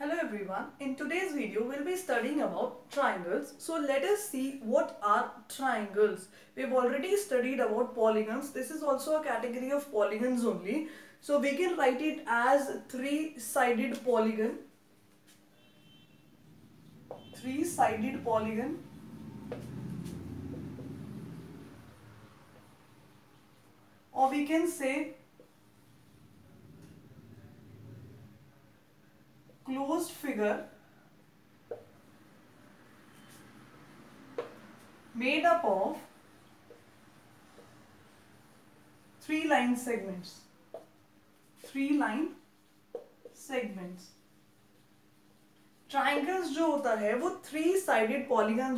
Hello everyone, in today's video we'll be studying about triangles. So let us see what are triangles. We've already studied about polygons. This is also a category of polygons only. So we can write it as three-sided polygon. Three-sided polygon. Or we can say closed figure made up of three line segments. Three line segments. Triangles जो होता है वो three sided polygon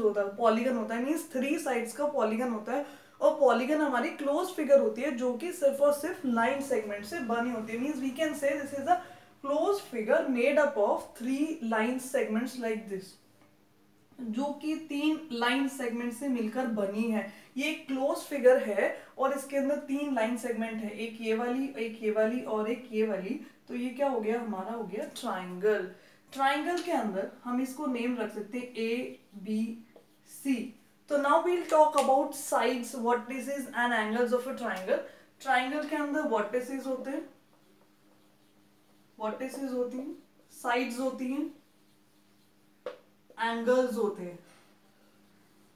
होता है means three sides का polygon होता है और पॉलीगन हमारी क्लोज फिगर होती है जो कि सिर्फ और सिर्फ लाइन सेगमेंट से बनी होती है means we can say this is a close figure made up of three line segments like this, जो कि तीन लाइन सेगमेंट से मिलकर बनी है। ये एक क्लोज फिगर है और इसके अंदर तीन लाइन सेगमेंट है, एक ये वाली और एक ये वाली। तो ये क्या हो गया, हमारा हो गया ट्राइंगल। ट्राइंगल के अंदर हम इसको नेम रख सकते हैं ए बी सी। तो now we'll talk about sides, vertices and angles of a triangle. Triangle के अंदर वर्टिसेस होते हैं, वर्टिसेस होती हैं, साइड्स होती हैं, एंगल्स होते हैं,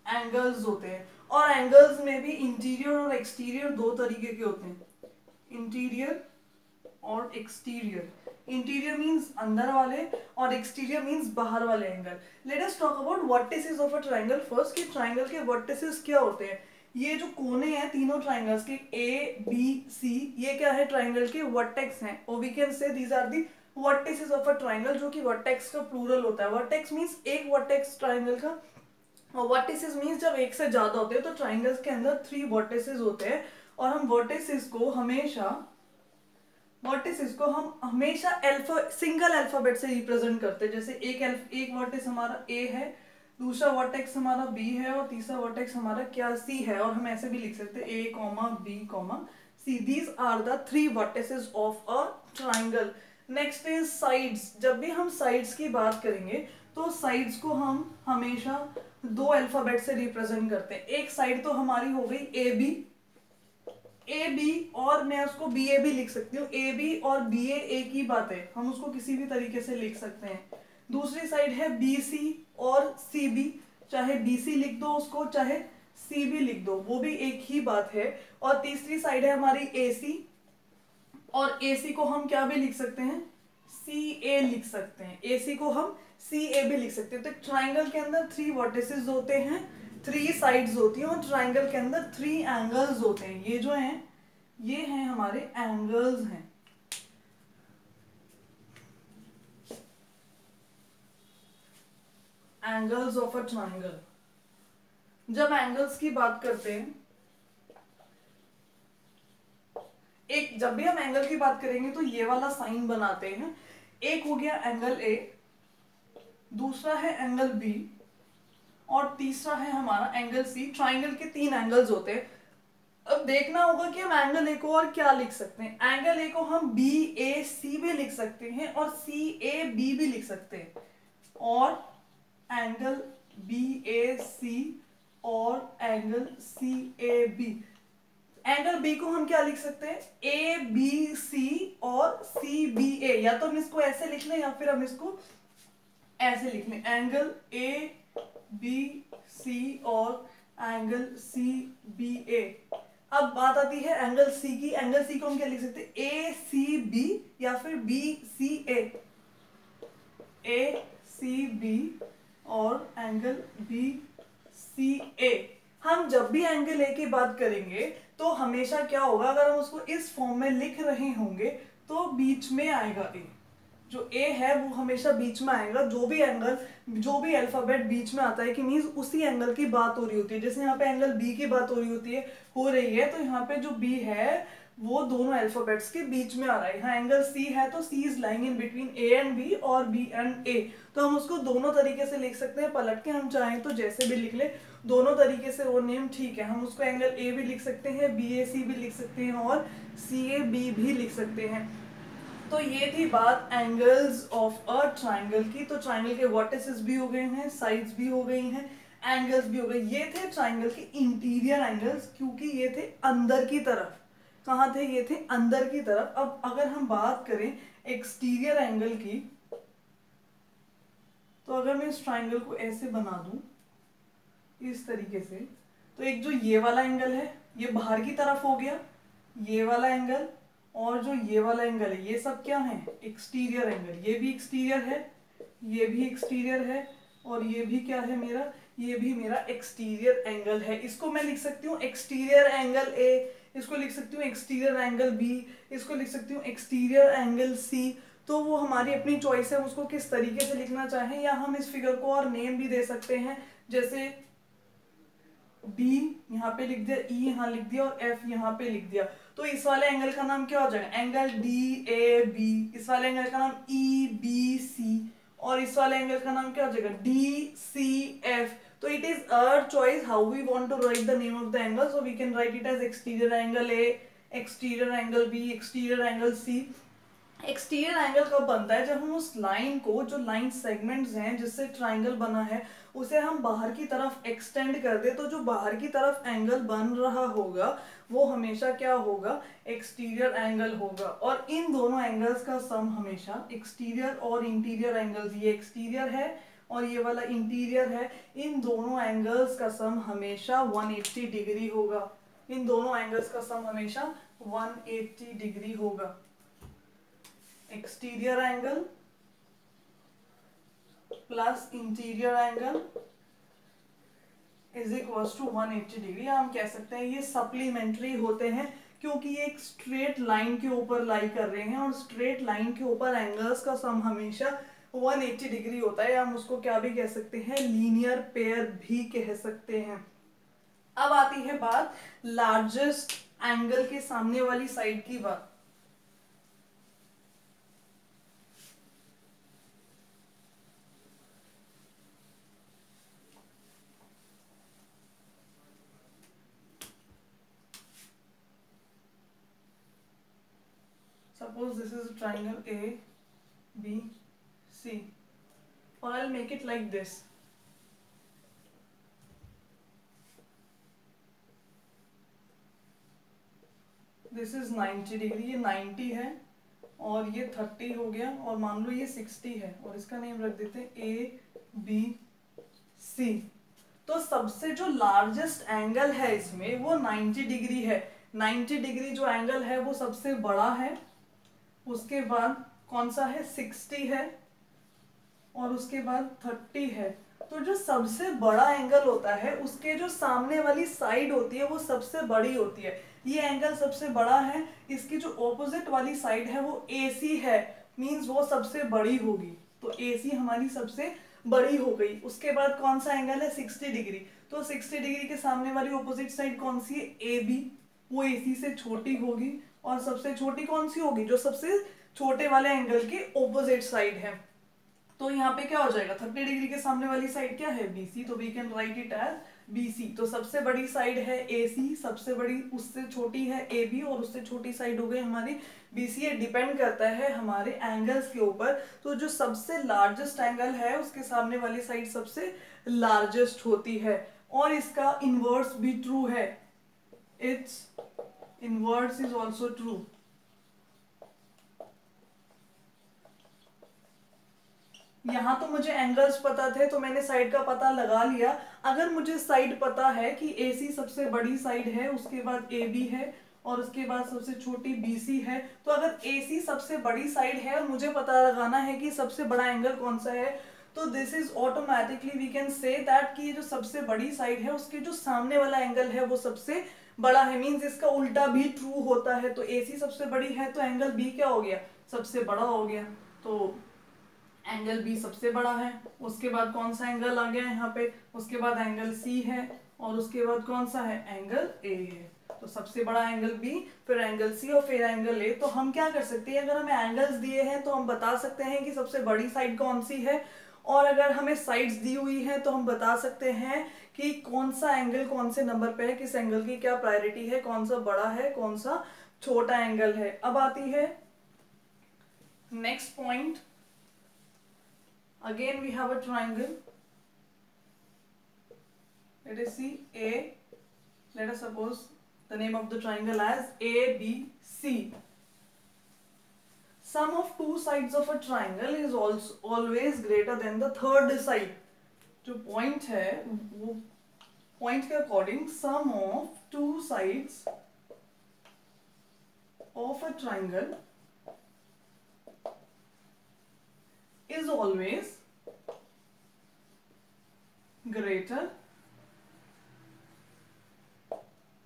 एंगल्स होते हैं। और एंगल्स में भी इंटीरियर और एक्सटीरियर दो तरीके के होते हैं, इंटीरियर और एक्सटीरियर। इंटीरियर मींस अंदर वाले और एक्सटीरियर मींस बाहर वाले angle. Let us talk about vertices of a triangle first. कि ट्रायंगल के वर्टिसेस क्या होते हैं। ये जो कोने हैं तीनों ट्रायंगल्स के ए बी सी, ये क्या है, ट्रायंगल के वर्टेक्स हैं। और we can say these are the vertices of a triangle, जो कि वर्टेक्स का प्लूरल होता है। वर्टेक्स मींस एक वर्टेक्स ट्रायंगल का, और वर्टिसेस मींस जब एक से ज्यादा होते हैं। तो ट्रायंगल्स के अंदर थ्री वर्टिसेस होते हैं और हम वर्टिसेस को हमेशा सिंगल अल्फाबेट से रिप्रेजेंट करते हैं। जैसे एक वर्टेक्स हमारा ए है, दूसरा वर्टेक्स हमारा बी है और तीसरा वर्टेक्स हमारा क्या, सी है। और हम ऐसे भी लिख सकते हैं A comma B comma C. These are the three vertices of a triangle. Next is sides. जब भी हम साइड्स की बात करेंगे तो साइड्स को हम हमेशा दो अल्फाबेट से रिप्रेजेंट करते हैं। एक साइड तो हमारी हो गई ए बी और मैं उसको बी ए भी लिख सकती हूँ। ए बी और बी ए एक ही बात है, हम उसको किसी भी तरीके से लिख सकते हैं। दूसरी साइड है बी सी और सी बी, चाहे बी सी लिख दो उसको, चाहे सी बी लिख दो, वो भी एक ही बात है। और तीसरी साइड है हमारी ए सी, और ए सी को हम क्या भी लिख सकते हैं, सी ए लिख सकते हैं। ए सी को हम सी ए भी लिख सकते हैं। तो ट्राइंगल के अंदर थ्री वर्टिसेस होते हैं, थ्री साइड्स होती हैं और ट्राइंगल के अंदर थ्री एंगल्स होते हैं। ये जो हैं ये हैं हमारे एंगल्स हैं। Angles of a triangle. जब एंगल्स की बात करते हैं, जब भी हम एंगल की बात करेंगे तो ये वाला साइन बनाते हैं। एक हो गया एंगल ए, दूसरा है एंगल बी और तीसरा है हमारा एंगल सी। ट्राइंगल के तीन एंगल्स होते हैं। अब देखना होगा कि हम एंगल ए को और क्या लिख सकते हैं। एंगल ए को हम बी ए सी भी लिख सकते हैं और सी ए बी भी लिख सकते हैं, और एंगल बी ए सी और angle C A B. Angle B को हम क्या लिख सकते हैं, ए बी सी और सी बी ए। या तो हम इसको ऐसे लिख लें या फिर हम इसको ऐसे लिख लें, एंगल ए बी सी और एंगल सी बी ए। अब बात आती है एंगल सी की। एंगल सी को हम क्या लिख सकते हैं, ए सी बी या फिर बी सी ए सी बी और एंगल बी सी ए। हम जब भी एंगल ए की बात करेंगे तो हमेशा क्या होगा, अगर हम उसको इस फॉर्म में लिख रहे होंगे तो बीच में आएगा ए। जो ए है वो हमेशा बीच में आएगा। जो भी अल्फाबेट बीच में आता है कि मीन्स उसी एंगल की बात हो रही होती है। जैसे यहाँ पे एंगल बी की बात हो रही है तो यहाँ पे जो बी है वो दोनों अल्फाबेट्स के बीच में आ रहा है। यहाँ एंगल सी है तो C is lying in between A and B और बी एंड ए। तो हम उसको दोनों तरीके से लिख सकते हैं, पलट के हम चाहें तो जैसे भी लिख ले, दोनों तरीके से वो नेम ठीक है। हम उसको एंगल ए भी लिख सकते हैं, बी ए सी भी लिख सकते हैं और सी ए बी भी लिख सकते हैं। तो ये थी बात एंगल्स ऑफ अ ट्राइंगल की। तो ट्राइंगल के वर्टिसेस भी हो गए हैं, साइड्स भी हो गई हैं, एंगल्स भी हो गए। ये थे ट्राइंगल के इंटीरियर एंगल्स, क्योंकि ये थे अंदर की तरफ। कहाँ थे? ये थे अंदर की तरफ। अब अगर हम बात करें एक्सटीरियर एंगल की, तो अगर मैं इस ट्राइंगल को ऐसे बना दूं इस तरीके से, तो एक जो ये वाला एंगल है ये बाहर की तरफ हो गया, ये वाला एंगल, और जो ये वाला एंगल है ये सब क्या है? Exterior angle. ये भी एक्सटीरियर है, ये भी एक्सटीरियर है, और ये भी क्या है मेरा? ये भी मेरा एक्सटीरियर एंगल है। इसको मैं लिख सकती हूँ एक्सटीरियर एंगल ए, इसको लिख सकती हूँ एक्सटीरियर एंगल बी, इसको लिख सकती हूँ एक्सटीरियर एंगल सी। तो वो हमारी अपनी चॉइस है, उसको किस तरीके से लिखना चाहें, या हम इस फिगर को और नेम भी दे सकते हैं, जैसे बी यहाँ पे लिख दिया, ई यहाँ लिख दिया, और एफ यहाँ पे लिख दिया। तो इस वाले एंगल का नाम क्या हो जाएगा? Angle D A B. इस वाले एंगल का नाम ई बी सी, और इस वाले एंगल का नाम क्या हो जाएगा? D C F. तो it is our choice how we want to write the name of the angle. So we can write it as exterior angle A, exterior angle B, exterior angle C. Exterior angle कब बनता है? जब हम उस line को, जो line segments हैं जिससे ट्राइंगल बना है, उसे हम बाहर की तरफ एक्सटेंड कर दे। तो जो बाहर की तरफ एंगल बन रहा होगा वो हमेशा क्या होगा? एक्सटीरियर एंगल होगा। और इन दोनों एंगल्स का सम हमेशा, एक्सटीरियर और इंटीरियर एंगल्स, ये एक्सटीरियर है और ये वाला इंटीरियर है, इन दोनों एंगल्स का सम हमेशा 180 डिग्री होगा। इन दोनों एंगल्स का सम हमेशा 180 डिग्री होगा। Exterior angle plus interior angle is equals to 180 degree. हम कह सकते हैं ये सप्लीमेंट्री होते हैं, क्योंकि ये एक स्ट्रेट लाइन के ऊपर लाई कर रहे हैं, और स्ट्रेट लाइन के ऊपर एंगल्स का सम हमेशा 180 डिग्री होता है। हम उसको क्या भी कह सकते हैं? लीनियर पेयर भी कह सकते हैं। अब आती है बात लार्जेस्ट एंगल के सामने वाली साइड की बात। Suppose this is a triangle A, B, C, or I'll make it like this. This is 90 degree, ये 90 है और ये 30 हो गया, और मान लो ये 60 है, और इसका नेम रख देते हैं A, B, C। तो सबसे जो लार्जेस्ट एंगल है इसमें वो 90 डिग्री है। 90 डिग्री जो एंगल है वो सबसे बड़ा है, उसके बाद कौन सा है? 60 है, और उसके बाद 30 है। तो जो सबसे बड़ा एंगल होता है उसके जो सामने वाली साइड होती है वो सबसे बड़ी होती है। ये एंगल सबसे बड़ा है, इसकी जो ऑपोजिट वाली साइड है वो AC है, मींस वो सबसे बड़ी होगी। तो AC हमारी सबसे बड़ी हो गई। उसके बाद कौन सा एंगल है? 60 डिग्री। तो 60 डिग्री के सामने वाली ऑपोजिट साइड कौन सी है? AB। वो AC से छोटी होगी, और सबसे छोटी कौन सी होगी? जो सबसे छोटे वाले एंगल के ऑपोजिट साइड है। तो यहाँ पे क्या हो जाएगा? 30 डिग्री के सामने वाली साइड क्या है? BC। तो we can write it as BC। तो सबसे बड़ी साइड है AC, सबसे बड़ी, उससे छोटी है AB, और उससे छोटी साइड हो गई हमारी BC। ये डिपेंड करता है हमारे एंगल्स के ऊपर। तो जो सबसे लार्जेस्ट एंगल है उसके सामने वाली साइड सबसे लार्जेस्ट होती है, और इसका इनवर्स भी ट्रू है। It's inverse is also true. यहाँ तो मुझे एंगल्स पता थे तो मैंने साइड का पता लगा लिया। अगर मुझे साइड पता है कि AC सबसे बड़ी साइड है, उसके बाद AB है, और उसके बाद सबसे छोटी BC है, तो अगर AC सबसे बड़ी साइड है और मुझे पता लगाना है कि सबसे बड़ा एंगल कौन सा है, तो this is automatically we can say that कि जो सबसे बड़ी साइड है उसके जो सामने वाला एंगल है वो सबसे बड़ा है। मींस इसका उल्टा भी ट्रू होता है। तो AC सबसे बड़ी है तो एंगल B क्या हो गया? सबसे बड़ा हो गया। तो एंगल B सबसे बड़ा है। उसके बाद कौन सा एंगल आ गया यहाँ पे? उसके बाद एंगल C है, और उसके बाद कौन सा है? एंगल A है। तो सबसे बड़ा एंगल B, फिर एंगल C, और फिर एंगल A। तो हम क्या कर सकते हैं? अगर हमें एंगल्स दिए हैं तो हम बता सकते हैं कि सबसे बड़ी साइड कौन सी है, और अगर हमें साइड्स दी हुई है तो हम बता सकते हैं कि कौन सा एंगल कौन से नंबर पे है, किस एंगल की क्या प्रायोरिटी है, कौन सा बड़ा है, कौन सा छोटा एंगल है। अब आती है Next point, again we have a triangle. Let us see A. Let us suppose the name of the triangle as ABC. Sum of two sides of a triangle is also always greater than the third side. जो point है वो point के according sum of two sides of a triangle is always greater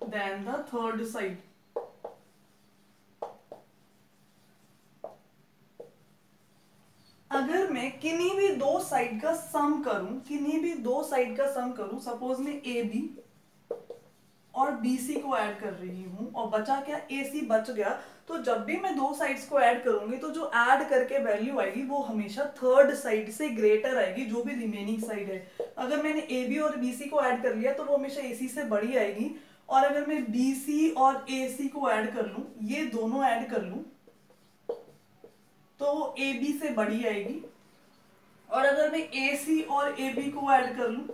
than the third side. अगर मैं किन्हीं भी दो side का सम करूं, किन्हीं भी दो साइड का सम करूं, सपोज मैं ए बी और बी सी को ऐड कर रही हूं और बचा क्या, ए सी बच गया, तो जब भी मैं दो साइड्स को ऐड करूंगी तो जो ऐड करके वैल्यू आएगी वो हमेशा थर्ड साइड से ग्रेटर आएगी, जो भी रिमेनिंग साइड है। अगर मैंने ए बी और बी सी को ऐड कर लिया तो वो हमेशा ए सी से बड़ी आएगी, और अगर मैं बी सी और ए सी को ऐड कर लूं, ये दोनों ऐड कर लूं, तो वो ए बी से बड़ी आएगी, और अगर मैं ए सी और ए बी को ऐड कर लूं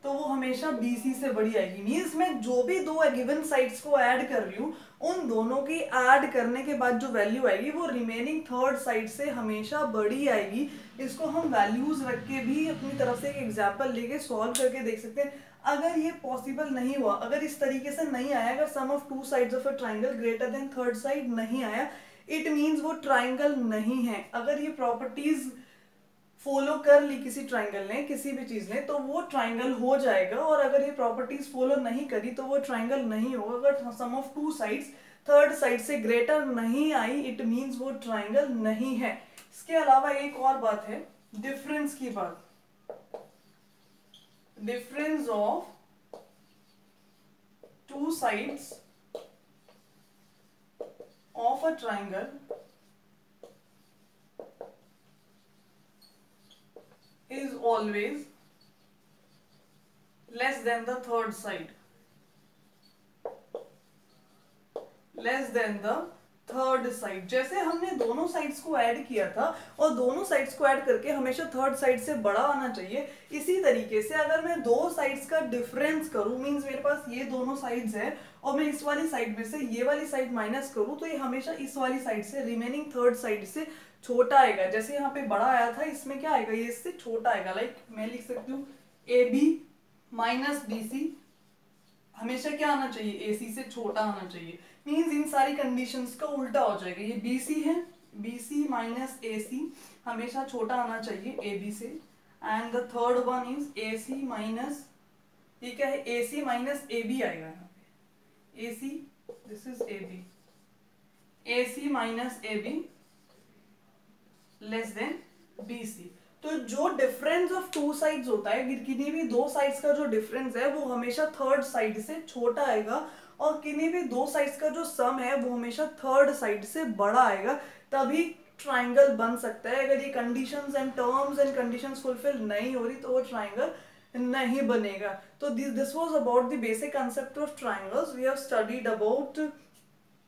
तो वो हमेशा बी सी से बड़ी आएगी। मीन्स मैं जो भी दो गिवन साइड्स को ऐड कर रही हूँ उन दोनों की ऐड करने के बाद जो वैल्यू आएगी वो रिमेनिंग थर्ड साइड से हमेशा बड़ी आएगी। इसको हम वैल्यूज रख के भी अपनी तरफ से एक एग्जाम्पल लेके सॉल्व करके देख सकते हैं। अगर ये पॉसिबल नहीं हुआ, अगर इस तरीके से नहीं आया, अगर sum of two sides of a triangle greater than third side नहीं आया, इट मीन्स वो ट्राइंगल नहीं है। अगर ये प्रॉपर्टीज फॉलो कर ली किसी ट्राइंगल ने, किसी भी चीज ने, तो वो ट्राइंगल हो जाएगा, और अगर ये प्रॉपर्टीज फॉलो नहीं करी तो वो ट्राइंगल नहीं होगा। अगर sum of two sides third side से ग्रेटर नहीं आई, इट मीन्स वो ट्राइंगल नहीं है। इसके अलावा एक और बात है, डिफरेंस की बात। Difference of two sides of a triangle is always less than the third side, less than the third side. जैसे हमने दोनों साइड्स को ऐड किया था और दोनों साइड्स को ऐड करके हमेशा थर्ड साइड से बड़ा आना चाहिए, इसी तरीके से अगर मैं दो साइड्स का डिफरेंस करूं, मींस मेरे पास ये दोनों साइड्स है और मैं इस वाली साइड में से ये वाली साइड माइनस करूं, तो ये हमेशा इस वाली साइड से, रिमेनिंग थर्ड साइड से छोटा आएगा। जैसे यहाँ पे बड़ा आया था, इसमें क्या आएगा, ये इससे छोटा आएगा। लाइक मैं लिख सकती हूँ A B minus B C हमेशा क्या आना चाहिए, ए सी से छोटा आना चाहिए। मीन्स इन सारी कंडीशंस का उल्टा हो जाएगा। ये बी सी है, बी सी माइनस ए सी हमेशा छोटा आना चाहिए ए बी से, and the third one is A C minus, ये क्या है, ए सी माइनस ए बी आएगा यहाँ पे, A C, this is A B, A C minus A B less than B C. तो जो डिफरेंस ऑफ टू साइड्स होता है, किन्हीं भी दो साइड्स का जो डिफरेंस है वो हमेशा थर्ड साइड से छोटा आएगा, और किन्हीं भी दो साइड्स का जो सम है वो हमेशा थर्ड साइड से बड़ा आएगा, तभी ट्राइंगल बन सकता है। अगर ये conditions and terms and conditions fulfill नहीं हो रही तो वो ट्राइंगल नहीं बनेगा। तो this was about the basic concept of triangles. We have studied about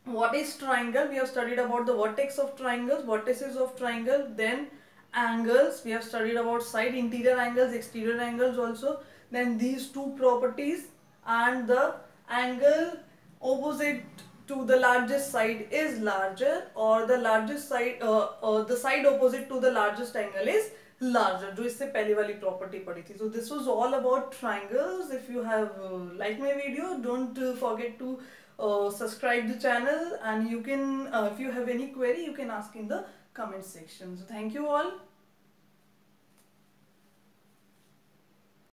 what is triangle, we have studied about the vertex of triangles, vertices of triangle, then angles, we have studied about side, interior angles, exterior angles also, then these two properties, and the angle opposite to the largest side is larger, or the largest side the side opposite to the largest angle is larger, जो इससे पहली वाली property पढ़ी थी। So this was all about triangles. If you have liked my video, don't forget to subscribe the channel, and you can if you have any query you can ask in the comment section. So thank you all.